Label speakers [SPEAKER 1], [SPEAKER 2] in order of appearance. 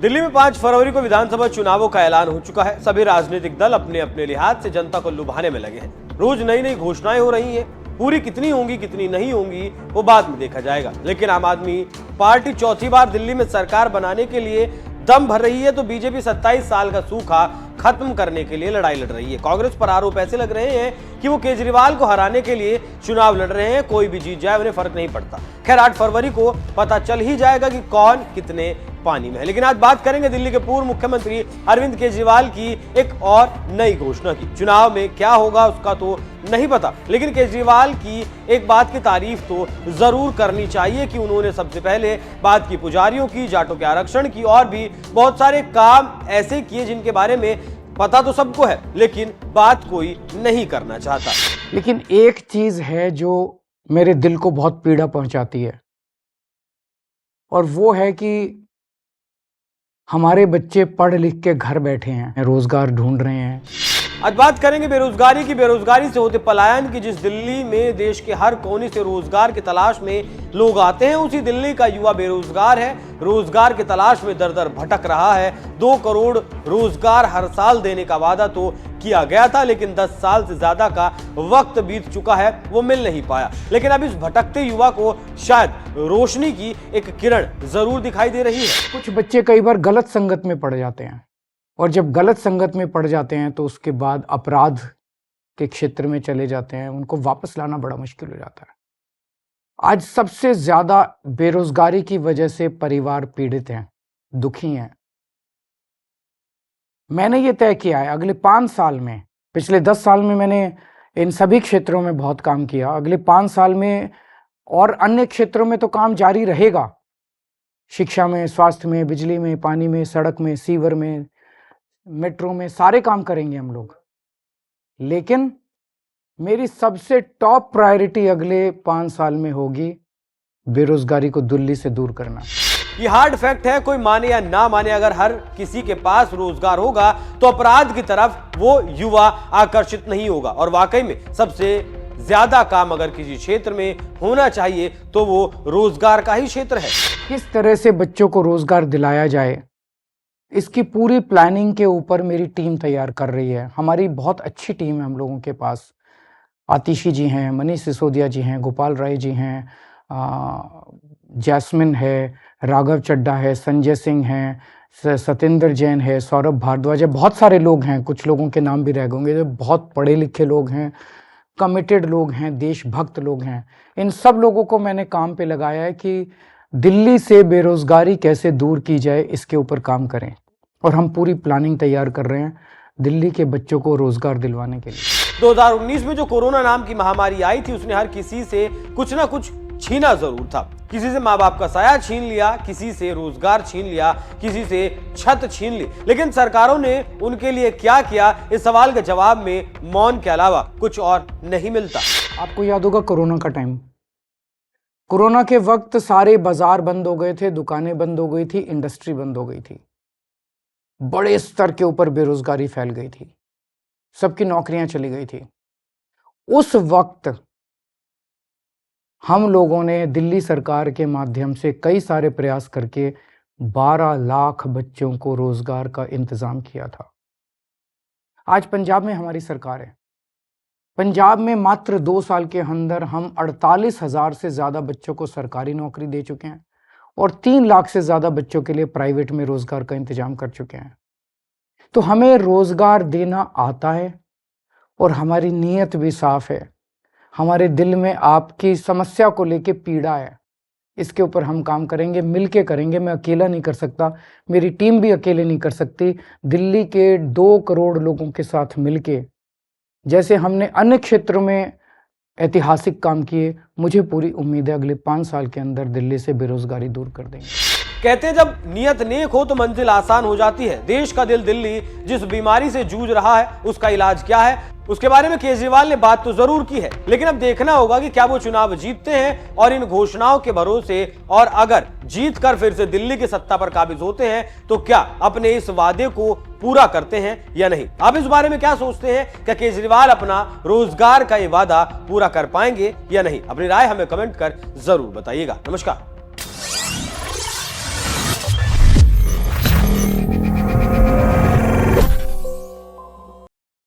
[SPEAKER 1] दिल्ली में 5 फरवरी को विधानसभा चुनावों का ऐलान हो चुका है। सभी राजनीतिक दल अपने अपने लिहाज से जनता को लुभाने में लगे हैं। रोज नई नई घोषणाएं हो रही हैं। पूरी कितनी होंगी कितनी नहीं होंगी वो बाद में देखा जाएगा। लेकिन आम आदमी पार्टी चौथी बार दिल्ली में सरकार बनाने के लिए दम भर रही है तो बीजेपी 27 साल का सूखा खत्म करने के लिए लड़ाई लड़ रही है। कांग्रेस पर आरोप ऐसे लग रहे हैं कि वो केजरीवाल को हराने के लिए चुनाव लड़ रहे हैं। कोई भी जीत जाए उन्हें फर्क नहीं पड़ता। खैर 8 फरवरी को पता चल ही जाएगा कि कौन कितने पानी में है। लेकिन आज बात करेंगे दिल्ली के पूर्व मुख्यमंत्री अरविंद केजरीवाल की एक और नई घोषणा की। चुनाव में क्या होगा उसका तो नहीं पता, लेकिन केजरीवाल की एक बात की तारीफ तो जरूर करनी चाहिए कि उन्होंने सबसे पहले बात की पुजारियों की, जाटों के आरक्षण की और भी बहुत सारे काम ऐसे किए जिनके बारे में पता तो सबको है लेकिन बात कोई नहीं करना चाहता।
[SPEAKER 2] लेकिन एक चीज है जो मेरे दिल को बहुत पीड़ा पहुंचाती है और वो है कि हमारे बच्चे पढ़ लिख के घर बैठे हैं, रोजगार ढूंढ रहे हैं।
[SPEAKER 1] आज बात करेंगे बेरोजगारी की। बेरोजगारी से होते पलायन की। जिस दिल्ली में देश के हर कोने से रोजगार की तलाश में लोग आते हैं, उसी दिल्ली का युवा बेरोजगार है। रोजगार की तलाश में दर दर भटक रहा है। 2 करोड़ रोजगार हर साल देने का वादा तो किया गया था, लेकिन 10 साल से ज्यादा का वक्त बीत चुका है, वो मिल नहीं पाया। लेकिन अब इस भटकते युवा को शायद रोशनी की एक किरण जरूर दिखाई दे रही है।
[SPEAKER 2] कुछ बच्चे कई बार गलत संगत में पड़ जाते हैं और जब गलत संगत में पड़ जाते हैं तो उसके बाद अपराध के क्षेत्र में चले जाते हैं। उनको वापस लाना बड़ा मुश्किल हो जाता है। आज सबसे ज्यादा बेरोजगारी की वजह से परिवार पीड़ित हैं, दुखी हैं। मैंने ये तय किया है अगले 5 साल में, पिछले 10 साल में मैंने इन सभी क्षेत्रों में बहुत काम किया। अगले 5 साल में और अन्य क्षेत्रों में तो काम जारी रहेगा। शिक्षा में, स्वास्थ्य में, बिजली में, पानी में, सड़क में, सीवर में, मेट्रो में, सारे काम करेंगे हम लोग। लेकिन मेरी सबसे टॉप प्रायोरिटी अगले 5 साल में होगी बेरोजगारी को दिल्ली से दूर करना।
[SPEAKER 1] ये हार्ड फैक्ट है, कोई माने या ना माने। अगर हर किसी के पास रोजगार होगा तो अपराध की तरफ वो युवा आकर्षित नहीं होगा। और वाकई में सबसे ज्यादा काम अगर किसी क्षेत्र में होना चाहिए तो वो रोजगार का ही क्षेत्र है।
[SPEAKER 2] किस तरह से बच्चों को रोजगार दिलाया जाए, इसकी पूरी प्लानिंग के ऊपर मेरी टीम तैयार कर रही है। हमारी बहुत अच्छी टीम है हम लोगों के पास। आतिशी जी हैं, मनीष सिसोदिया जी हैं, गोपाल राय जी हैं, जैस्मिन है, राघव चड्ढा है, संजय सिंह हैं, सत्येंद्र जैन है, सौरभ भारद्वाज है। बहुत सारे लोग हैं, कुछ लोगों के नाम भी रह गए जो बहुत पढ़े लिखे लोग हैं, कमिटेड लोग हैं, देशभक्त लोग हैं। इन सब लोगों को मैंने काम पे लगाया है कि दिल्ली से बेरोजगारी कैसे दूर की जाए, इसके ऊपर काम करें। और हम पूरी प्लानिंग तैयार कर रहे हैं दिल्ली के बच्चों को रोजगार दिलवाने के लिए।
[SPEAKER 1] 2019 में जो कोरोना नाम की महामारी आई थी उसने हर किसी से कुछ ना कुछ छीना जरूर था। किसी से माँ बाप का साया छीन लिया, किसी से रोजगार छीन लिया, किसी से छत छीन ली। लेकिन सरकारों ने उनके लिए क्या किया, इस सवाल के जवाब में मौन के अलावा कुछ और नहीं मिलता।
[SPEAKER 2] आपको याद होगा कोरोना का टाइम। कोरोना के वक्त सारे बाजार बंद हो गए थे, दुकानें बंद हो गई थी, इंडस्ट्री बंद हो गई थी। बड़े स्तर के ऊपर बेरोजगारी फैल गई थी, सबकी नौकरियां चली गई थी। उस वक्त हम लोगों ने दिल्ली सरकार के माध्यम से कई सारे प्रयास करके 12 लाख बच्चों को रोजगार का इंतजाम किया था। आज पंजाब में हमारी सरकार है। पंजाब में मात्र 2 साल के अंदर हम 48,000 से ज्यादा बच्चों को सरकारी नौकरी दे चुके हैं और 3 लाख से ज्यादा बच्चों के लिए प्राइवेट में रोजगार का इंतजाम कर चुके हैं। तो हमें रोजगार देना आता है और हमारी नीयत भी साफ है। हमारे दिल में आपकी समस्या को लेके पीड़ा है, इसके ऊपर हम काम करेंगे, मिलके करेंगे। मैं अकेला नहीं कर सकता, मेरी टीम भी अकेले नहीं कर सकती। दिल्ली के 2 करोड़ लोगों के साथ मिलके, जैसे हमने अन्य क्षेत्रों में ऐतिहासिक काम किए, मुझे पूरी उम्मीद है अगले 5 साल के अंदर दिल्ली से बेरोजगारी दूर कर देंगे।
[SPEAKER 1] कहते हैं जब नियत नेक हो तो मंजिल आसान हो जाती है। देश का दिल दिल्ली जिस बीमारी से जूझ रहा है उसका इलाज क्या है, उसके बारे में केजरीवाल ने बात तो जरूर की है। लेकिन अब देखना होगा कि क्या वो चुनाव जीतते हैं और इन घोषणाओं के भरोसे, और अगर जीत कर फिर से दिल्ली की सत्ता पर काबिज होते हैं तो क्या अपने इस वादे को पूरा करते हैं या नहीं। आप इस बारे में क्या सोचते हैं? क्या केजरीवाल अपना रोजगार का ये वादा पूरा कर पाएंगे या नहीं? अपनी राय हमें कमेंट कर जरूर बताइएगा। नमस्कार।